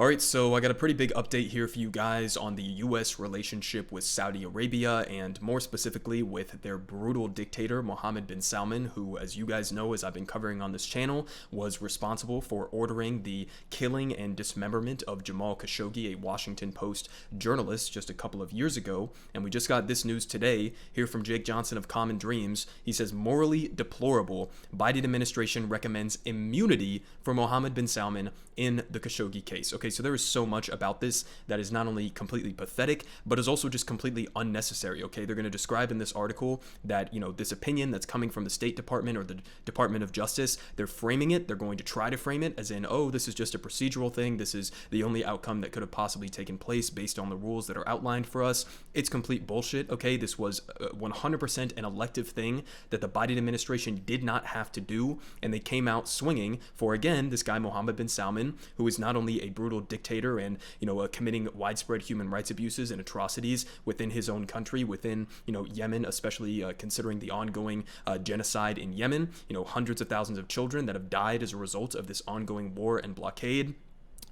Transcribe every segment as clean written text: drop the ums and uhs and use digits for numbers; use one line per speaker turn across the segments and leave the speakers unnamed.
All right, so I got a pretty big update here for you guys on the U.S. relationship with Saudi Arabia, and more specifically with their brutal dictator, Mohammed bin Salman, who, as you guys know, as I've been covering on this channel, was responsible for ordering the killing and dismemberment of Jamal Khashoggi, a Washington Post journalist, just a couple of years ago. And we just got this news today here from Jake Johnson of Common Dreams. He says, morally deplorable. Biden administration recommends immunity for Mohammed bin Salman in the Khashoggi case. Okay, so there is so much about this that is not only completely pathetic, but is also just completely unnecessary. Okay, they're going to describe in this article that, this opinion that's coming from the State Department or the Department of Justice, they're framing it, they're going to try to frame it as in, oh, this is just a procedural thing, this is the only outcome that could have possibly taken place based on the rules that are outlined for us. It's complete bullshit. Okay, this was 100% an elective thing that the Biden administration did not have to do, and they came out swinging for, again, this guy Mohammed bin Salman, who is not only a brutal dictator and committing widespread human rights abuses and atrocities within his own country, within Yemen, especially considering the ongoing genocide in Yemen, hundreds of thousands of children that have died as a result of this ongoing war and blockade.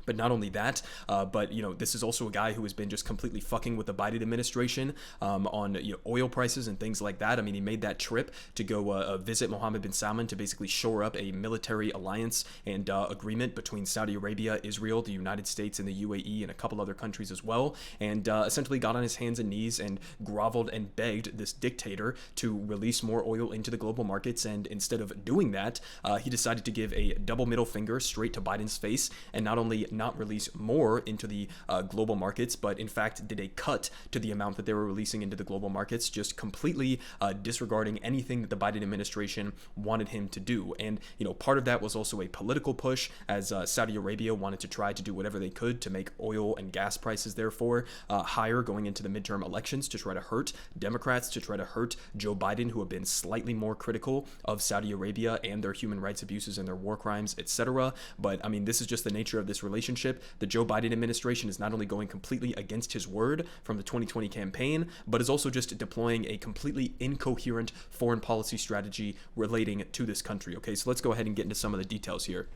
But not only that, but this is also a guy who has been just completely fucking with the Biden administration on oil prices and things like that. I mean, he made that trip to go visit Mohammed bin Salman to basically shore up a military alliance and agreement between Saudi Arabia, Israel, the United States, and the UAE, and a couple other countries as well. And essentially got on his hands and knees and groveled and begged this dictator to release more oil into the global markets. And instead of doing that, he decided to give a double middle finger straight to Biden's face, and not only not release more into the global markets, but in fact did a cut to the amount that they were releasing into the global markets, just completely disregarding anything that the Biden administration wanted him to do. And part of that was also a political push, as Saudi Arabia wanted to try to do whatever they could to make oil and gas prices therefore higher going into the midterm elections, to try to hurt Democrats, to try to hurt Joe Biden, who have been slightly more critical of Saudi Arabia and their human rights abuses and their war crimes, etc. But I mean, this is just the nature of this relationship. The Joe Biden administration is not only going completely against his word from the 2020 campaign, but is also just deploying a completely incoherent foreign policy strategy relating to this country. Okay, so let's go ahead and get into some of the details here.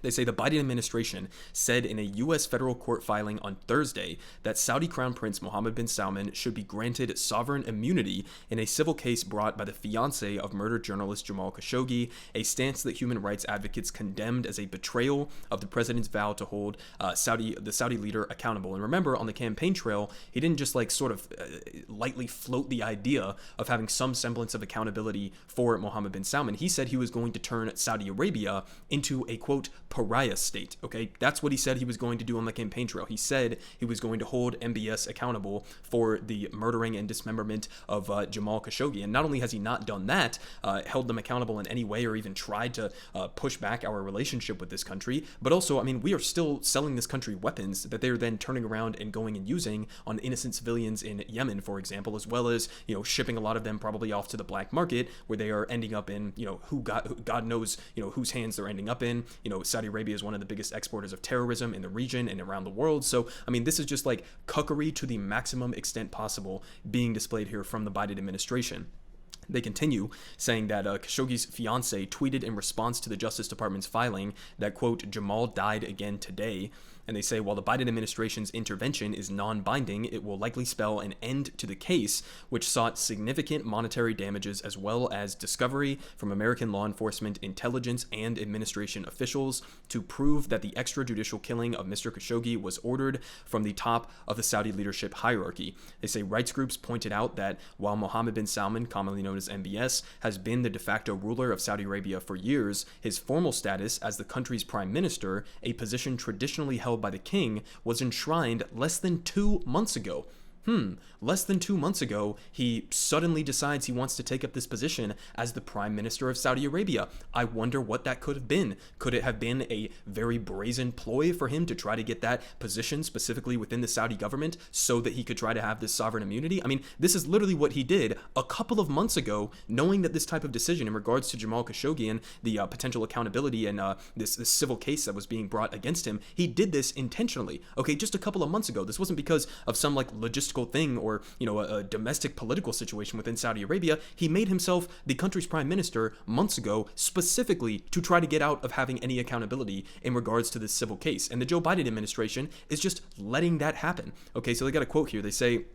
They say the Biden administration said in a U.S. federal court filing on Thursday that Saudi Crown Prince Mohammed bin Salman should be granted sovereign immunity in a civil case brought by the fiancé of murdered journalist Jamal Khashoggi, a stance that human rights advocates condemned as a betrayal of the president's vow to hold the Saudi leader accountable. And remember, on the campaign trail, he didn't just lightly float the idea of having some semblance of accountability for Mohammed bin Salman. He said he was going to turn Saudi Arabia into a, quote, pariah state. Okay, that's what he said he was going to do on the campaign trail. He said he was going to hold MBS accountable for the murdering and dismemberment of Jamal Khashoggi. And not only has he not done that, held them accountable in any way, or even tried to push back our relationship with this country, but also, I mean, we are still selling this country weapons that they're then turning around and going and using on innocent civilians in Yemen, for example, as well as shipping a lot of them probably off to the black market, where they are ending up in who God knows whose hands they're ending up in. Saudi Arabia is one of the biggest exporters of terrorism in the region and around the world. So, I mean, this is just like cuckery to the maximum extent possible being displayed here from the Biden administration. They continue saying that Khashoggi's fiancé tweeted in response to the Justice Department's filing that, quote, Jamal died again today. And they say, while the Biden administration's intervention is non-binding, it will likely spell an end to the case, which sought significant monetary damages as well as discovery from American law enforcement, intelligence, and administration officials to prove that the extrajudicial killing of Mr. Khashoggi was ordered from the top of the Saudi leadership hierarchy. They say rights groups pointed out that while Mohammed bin Salman, commonly known as MBS, has been the de facto ruler of Saudi Arabia for years, his formal status as the country's prime minister, a position traditionally held by the king, was enshrined less than 2 months ago. Less than 2 months ago, he suddenly decides he wants to take up this position as the Prime Minister of Saudi Arabia. I wonder what that could have been. Could it have been a very brazen ploy for him to try to get that position specifically within the Saudi government so that he could try to have this sovereign immunity? I mean, this is literally what he did a couple of months ago, knowing that this type of decision in regards to Jamal Khashoggi and the potential accountability and this civil case that was being brought against him, he did this intentionally. Okay, just a couple of months ago. This wasn't because of some logistical ideological thing or, a domestic political situation within Saudi Arabia. He made himself the country's prime minister months ago specifically to try to get out of having any accountability in regards to this civil case. And the Joe Biden administration is just letting that happen. Okay, so they got a quote here. They say,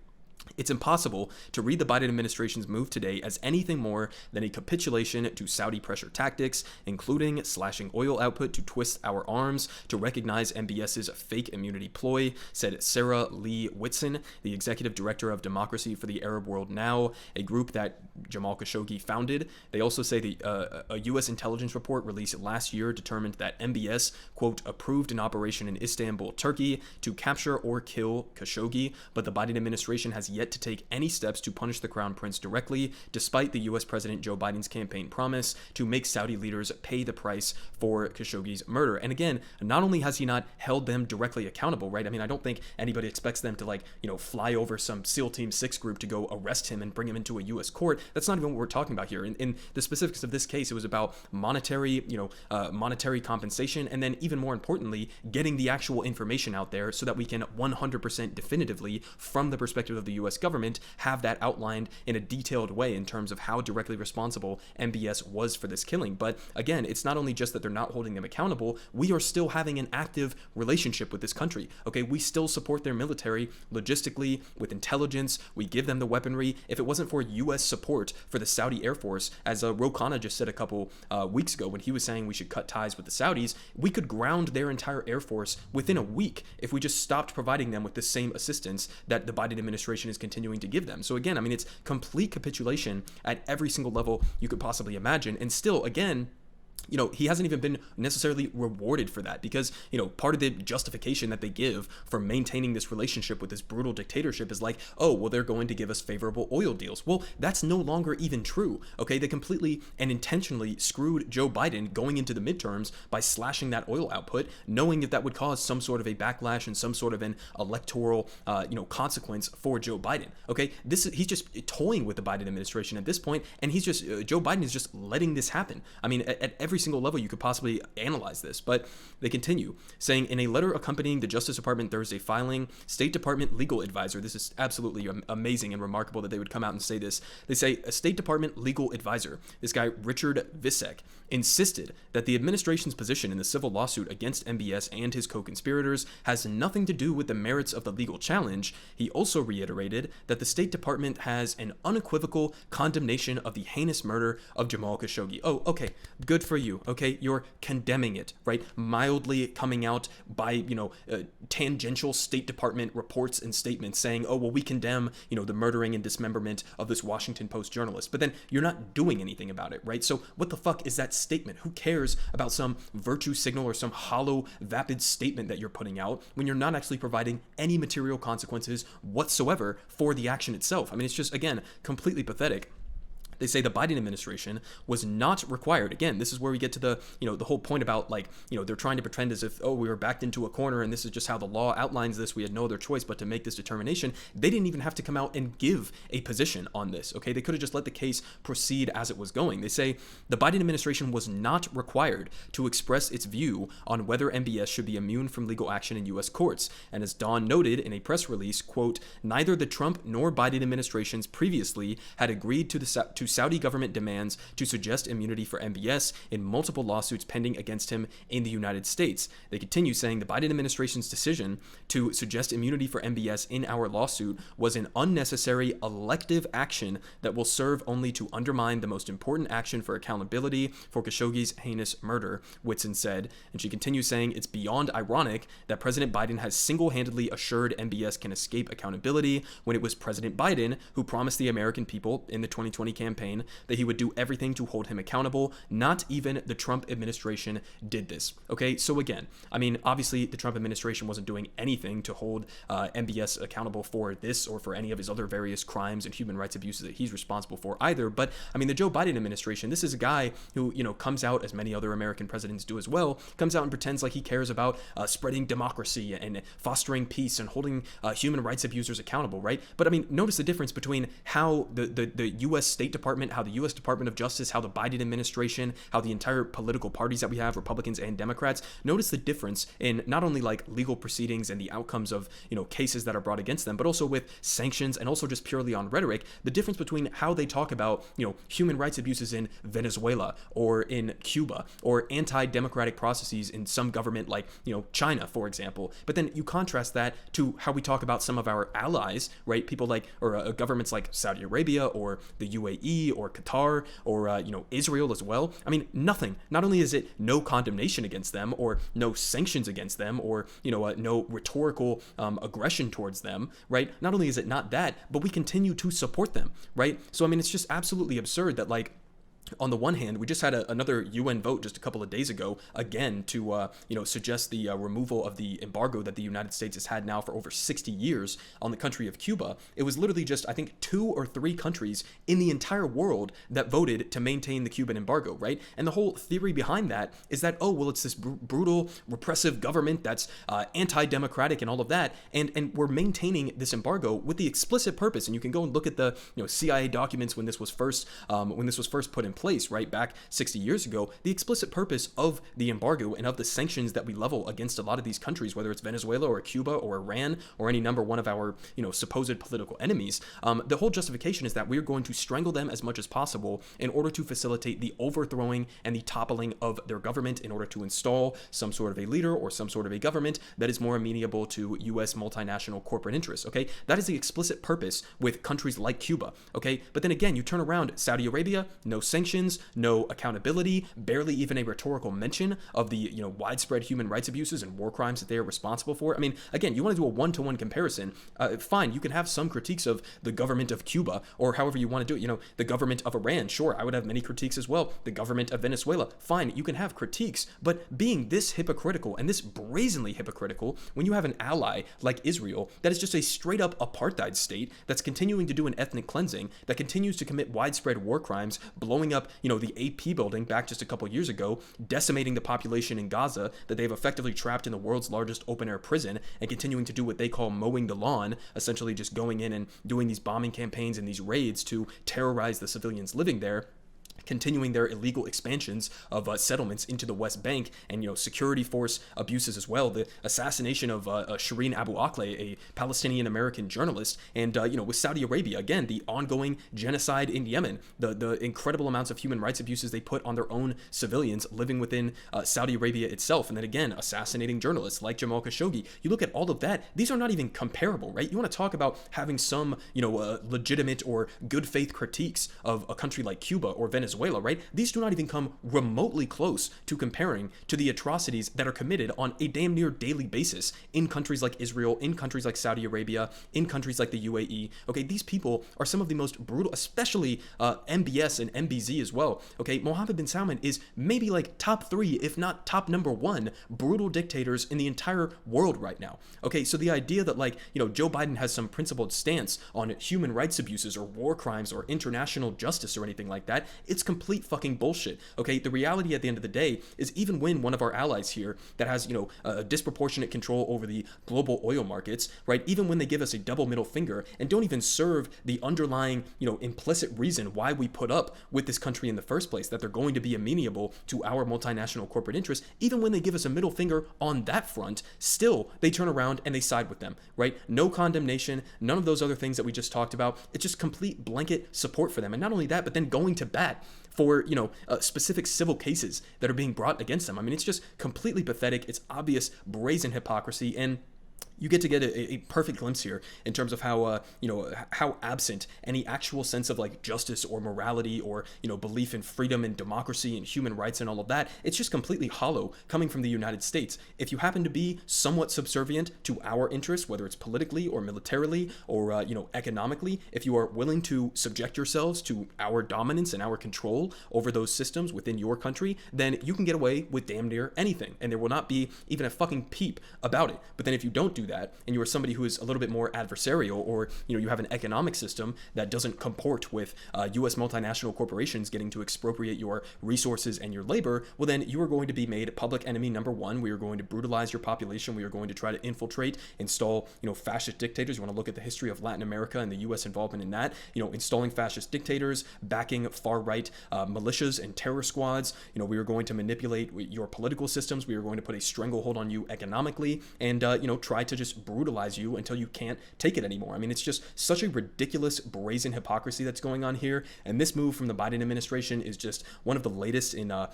"It's impossible to read the Biden administration's move today as anything more than a capitulation to Saudi pressure tactics, including slashing oil output to twist our arms to recognize MBS's fake immunity ploy," said Sarah Lee Whitson, the executive director of Democracy for the Arab World Now, a group that Jamal Khashoggi founded. They also say a U.S. intelligence report released last year determined that MBS, quote, "approved an operation in Istanbul, Turkey to capture or kill Khashoggi, but the Biden administration has yet to take any steps to punish the crown prince directly, despite the U.S. President Joe Biden's campaign promise to make Saudi leaders pay the price for Khashoggi's murder." And again, not only has he not held them directly accountable, right? I mean, I don't think anybody expects them to fly over some SEAL Team 6 group to go arrest him and bring him into a U.S. court. That's not even what we're talking about here. In the specifics of this case, it was about monetary compensation, and then even more importantly, getting the actual information out there so that we can 100% definitively, from the perspective of the U.S. government, have that outlined in a detailed way in terms of how directly responsible MBS was for this killing. But again, it's not only just that they're not holding them accountable, we are still having an active relationship with this country. Okay, we still support their military logistically, with intelligence. We give them the weaponry. If it wasn't for U.S. support for the Saudi Air Force, as Ro Khanna just said a couple weeks ago when he was saying we should cut ties with the Saudis, we could ground their entire Air Force within a week if we just stopped providing them with the same assistance that the Biden administration is continuing to give them. So again, I mean, it's complete capitulation at every single level you could possibly imagine. And still, again, he hasn't even been necessarily rewarded for that, because, part of the justification that they give for maintaining this relationship with this brutal dictatorship is like, oh, well, they're going to give us favorable oil deals. Well, that's no longer even true. Okay, they completely and intentionally screwed Joe Biden going into the midterms by slashing that oil output, knowing that that would cause some sort of a backlash and some sort of an electoral, consequence for Joe Biden. Okay, he's just toying with the Biden administration at this point, and Joe Biden is just letting this happen. I mean, at every single level you could possibly analyze this. But they continue saying, in a letter accompanying the Justice Department Thursday filing, State Department legal advisor — this is absolutely amazing and remarkable that they would come out and say this — they say a State Department legal advisor, this guy Richard Visek, insisted that the administration's position in the civil lawsuit against MBS and his co-conspirators has nothing to do with the merits of the legal challenge. He also reiterated that the State Department has an unequivocal condemnation of the heinous murder of Jamal Khashoggi. Oh, okay, good for you. Okay, you're condemning it, right? Mildly coming out by, tangential State Department reports and statements saying, oh, well, we condemn, the murdering and dismemberment of this Washington Post journalist. But then you're not doing anything about it, right? So what the fuck is that statement? Who cares about some virtue signal or some hollow, vapid statement that you're putting out when you're not actually providing any material consequences whatsoever for the action itself? I mean, it's just, again, completely pathetic. They say the Biden administration was not required. Again, this is where we get to the whole point about, they're trying to pretend as if, oh, we were backed into a corner and this is just how the law outlines this. We had no other choice but to make this determination. They didn't even have to come out and give a position on this. Okay, they could have just let the case proceed as it was going. They say the Biden administration was not required to express its view on whether MBS should be immune from legal action in U.S. courts. And as Dawn noted in a press release, quote, neither the Trump nor Biden administrations previously had agreed to Saudi government demands to suggest immunity for MBS in multiple lawsuits pending against him in the United States. They continue saying the Biden administration's decision to suggest immunity for MBS in our lawsuit was an unnecessary elective action that will serve only to undermine the most important action for accountability for Khashoggi's heinous murder, Whitson said. And she continues saying it's beyond ironic that President Biden has single-handedly assured MBS can escape accountability when it was President Biden who promised the American people in the 2020 campaign that he would do everything to hold him accountable. Not even the Trump administration did this. Okay, so again, I mean, obviously the Trump administration wasn't doing anything to hold MBS accountable for this or for any of his other various crimes and human rights abuses that he's responsible for either. But I mean, the Joe Biden administration, this is a guy who, comes out, as many other American presidents do as well, comes out and pretends like he cares about spreading democracy and fostering peace and holding human rights abusers accountable, right? But I mean, notice the difference between how the U.S. State Department Department, how the U.S. Department of Justice, how the Biden administration, how the entire political parties that we have, Republicans and Democrats, notice the difference in not only like legal proceedings and the outcomes of, cases that are brought against them, but also with sanctions and also just purely on rhetoric, the difference between how they talk about, human rights abuses in Venezuela or in Cuba or anti-democratic processes in some government like, China, for example. But then you contrast that to how we talk about some of our allies, right? People like, or governments like Saudi Arabia or the UAE or Qatar or, Israel as well. I mean, nothing. Not only is it no condemnation against them or no sanctions against them or, no rhetorical aggression towards them, right? Not only is it not that, but we continue to support them, right? So, I mean, it's just absolutely absurd that, like, on the one hand, we just had another UN vote just a couple of days ago, again, to suggest the removal of the embargo that the United States has had now for over 60 years on the country of Cuba. It was literally just, I think, 2 or 3 countries in the entire world that voted to maintain the Cuban embargo, right? And the whole theory behind that is that, oh, well, it's this brutal, repressive government that's anti-democratic and all of that, and we're maintaining this embargo with the explicit purpose. And you can go and look at the CIA documents when this was first put in place, right, back 60 years ago. The explicit purpose of the embargo and of the sanctions that we level against a lot of these countries, whether it's Venezuela or Cuba or Iran or any number one of our, supposed political enemies, the whole justification is that we're going to strangle them as much as possible in order to facilitate the overthrowing and the toppling of their government in order to install some sort of a leader or some sort of a government that is more amenable to U.S. multinational corporate interests, okay? That is the explicit purpose with countries like Cuba, okay? But then again, you turn around, Saudi Arabia, no sanctions, no accountability, barely even a rhetorical mention of the widespread human rights abuses and war crimes that they are responsible for. I mean, again, you want to do a one-to-one comparison, fine, you can have some critiques of the government of Cuba or however you want to do it, the government of Iran, sure, I would have many critiques as well, the government of Venezuela, fine, you can have critiques, but being this hypocritical and this brazenly hypocritical when you have an ally like Israel that is just a straight-up apartheid state that's continuing to do an ethnic cleansing, that continues to commit widespread war crimes, blowing up, the AP building back just a couple years ago, decimating the population in Gaza that they've effectively trapped in the world's largest open-air prison and continuing to do what they call mowing the lawn, essentially just going in and doing these bombing campaigns and these raids to terrorize the civilians living there, continuing their illegal expansions of settlements into the West Bank and, security force abuses as well. The assassination of Shireen Abu Akleh, a Palestinian-American journalist, and, with Saudi Arabia, again, the ongoing genocide in Yemen, the incredible amounts of human rights abuses they put on their own civilians living within Saudi Arabia itself, and then again, assassinating journalists like Jamal Khashoggi. You look at all of that, these are not even comparable, right? You want to talk about having some, legitimate or good faith critiques of a country like Cuba or Venezuela, right? These do not even come remotely close to comparing to the atrocities that are committed on a damn near daily basis in countries like Israel, in countries like Saudi Arabia, in countries like the UAE. Okay, these people are some of the most brutal, especially MBS and MBZ as well. Okay, Mohammed bin Salman is maybe like top 3, if not top number 1, brutal dictators in the entire world right now. Okay, so the idea that Joe Biden has some principled stance on human rights abuses or war crimes or international justice or anything like that, it's complete fucking bullshit. Okay, the reality at the end of the day is even when one of our allies here that has, a disproportionate control over the global oil markets, right, even when they give us a double middle finger and don't even serve the underlying, implicit reason why we put up with this country in the first place, that they're going to be amenable to our multinational corporate interests, even when they give us a middle finger on that front, still they turn around and they side with them, right? No condemnation, none of those other things that we just talked about. It's just complete blanket support for them. And not only that, but then going to bat for, specific civil cases that are being brought against them. I mean, it's just completely pathetic. It's obvious brazen hypocrisy, and you get a perfect glimpse here in terms of how how absent any actual sense of justice or morality or belief in freedom and democracy and human rights and all of that. It's just completely hollow coming from the United States. If you happen to be somewhat subservient to our interests, whether it's politically or militarily or economically, if you are willing to subject yourselves to our dominance and our control over those systems within your country, then you can get away with damn near anything, and there will not be even a fucking peep about it. But then if you don't do that, and you are somebody who is a little bit more adversarial, or you have an economic system that doesn't comport with U.S. multinational corporations getting to expropriate your resources and your labor, well then you are going to be made public enemy number one. We are going to brutalize your population. We are going to try to infiltrate, install fascist dictators. You want to look at the history of Latin America and the U.S. involvement in that, installing fascist dictators, backing far-right militias and terror squads. We are going to manipulate your political systems. We are going to put a stranglehold on you economically, and try to just brutalize you until you can't take it anymore. I mean, it's just such a ridiculous, brazen hypocrisy that's going on here. And this move from the Biden administration is just one of the latest in a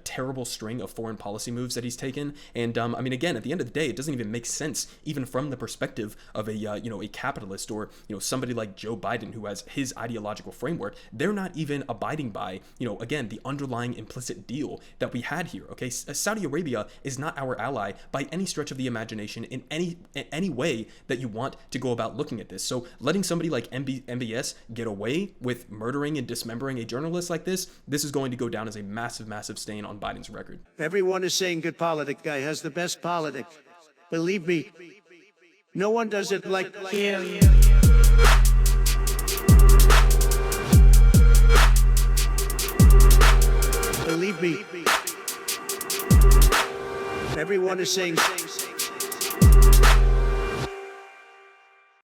terrible string of foreign policy moves that he's taken. And I mean, again, at the end of the day, it doesn't even make sense, even from the perspective of a capitalist, or somebody like Joe Biden, who has his ideological framework. They're not even abiding by again, the underlying implicit deal that we had here. Okay, Saudi Arabia is not our ally by any stretch of the imagination, in any way that you want to go about looking at this. So letting somebody like MBS get away with murdering and dismembering a journalist like this is going to go down as a massive, massive stain on Biden's record.
Everyone is saying good politic guy has the best politic. Believe me, no one does it like him. Believe me, everyone is saying